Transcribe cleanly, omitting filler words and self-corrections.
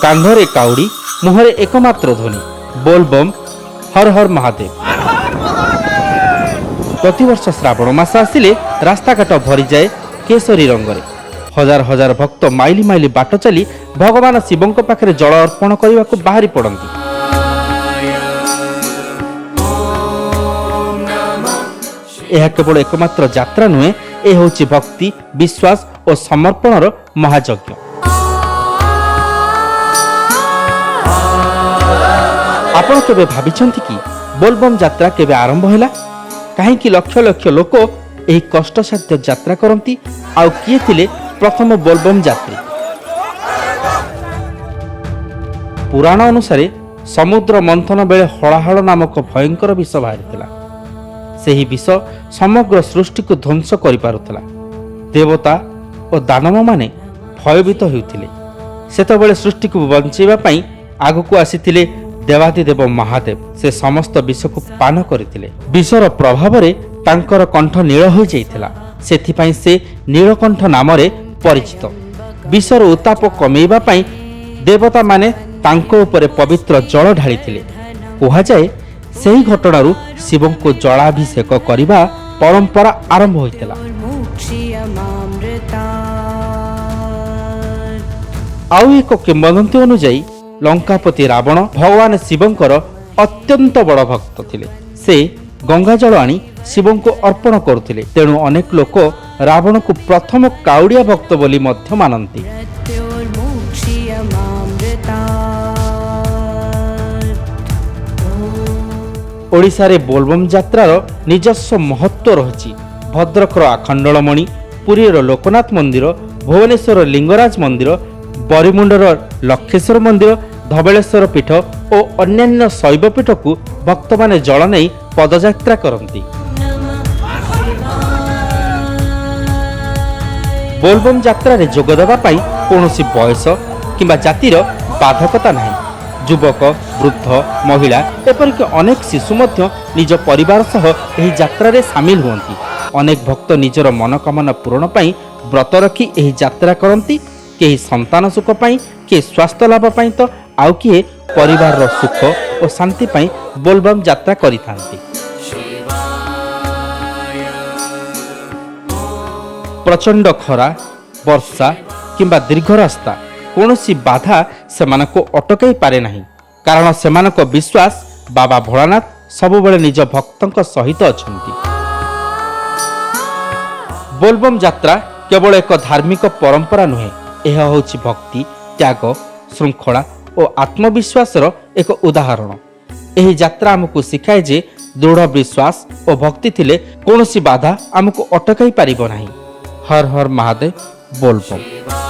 कांधरे काउड़ी मुहरे एकमात्र ध्वनि बोलबम हर हर महादेव। प्रतिवर्ष श्रावण मास आसिले रास्ताघाट भरी जाए केसरी रंगरे। हजार हजार भक्त माइली माइली बाट चली भगवान शिवंक पाखरे जल अर्पण करने को बाहरी पड़ती। यह केवल एकमात्र यात्रा नुहे, यह होची भक्ति विश्वास और समर्पणर महायज्ञ। आपण केबे भाबिछंती कि बोलबम यात्रा केबे आरंभ हैला? काहेकि लक्ष लक्ष लोक एही कष्टसाध्य यात्रा करती? आउ किए थिले प्रथम बोलबम यात्री? पुराण अनुसारे समुद्र मंथन बेले हलाहल नामक भयंकर विष बाहरी। सेही विष समग्र सृष्टि को ध्वंस करि पारुथला। देवता और दानव माने भयभीत हेउथिले। सेतबेले सृष्टि को बंचेबा पई आगकू आसीथिले देवादिदेव महादेव। से समस्त विष को पान करथिले। विषर प्रभाव रे तांकर कंठ नील हो जाइथिला। सेथिपई से नीलकंठ नामरे परिचित। विषर उत्ताप कमेइबा पई देवता माने तांको उपरे पवित्र जल ढालिथिले। कहा जाए सेही घटनारू शिवं को जलाभिषेक करिबा परंपरा आरंभ होइतिला। आउ एक किंवदंती अनुଯାयी लंकापति रावण भगवान शिवंकर अत्यंत बड़ भक्त थिले। से गंगा जल आनी शिवं को अर्पण करुथिले। तेणु अनेक लोक रावण को प्रथम काउड़िया भक्त बोली मध्य मानती। ओडिशा रे बोलबम यात्रार निजस्व महत्व रही। भद्रकर आखंडलमणि, पुरीर लोकनाथ मंदिर, भुवनेश्वर लिंगराज मंदिर, बरिमुंडर लक्षेश्वर मंदिर, धबलेश्वर पीठ और अन्यान्य शैव पीठ को भक्त माने जल नहीं पदयात्रा करती। बोलबम यात्रा रे जोग देबा पई कोनोसी बयस किंबा जातिर बाधकता नहीं। युवक, वृद्ध, महिला एपरिक अनेक शिशु मध्य निज परिवार सह एही यात्रा रे शामिल हुअंती। अनेक भक्त निजर मनोकामना पूरण पई व्रत रखी एही यात्रा करती। केही संतान सुख पई, के स्वास्थ्य लाभ पई, तो आउ किए परिवार रो सुख और शांति पई बोलबम यात्रा करिथांती। प्रचंड खरा, वर्षा किंबा दीर्घ रास्ता कोनोसी बाधा सेमानको अटकाई पारे नहीं। कारण सेमानक विश्वास बाबा भोलानाथ सबुबेले निज भक्तंक सहित अछंती। बोलबम यात्रा केवल एक धार्मिक परंपरा नुहे, यह होची भक्ति, त्याग, श्रृंखला और आत्मविश्वासर एक उदाहरण। यही यात्रा आमको शिखाए जे दृढ़ विश्वास और भक्ति थिले कोनोसी बाधा आमको अटकाई पारिबो नाही। हर हर महादेव। बोलबम।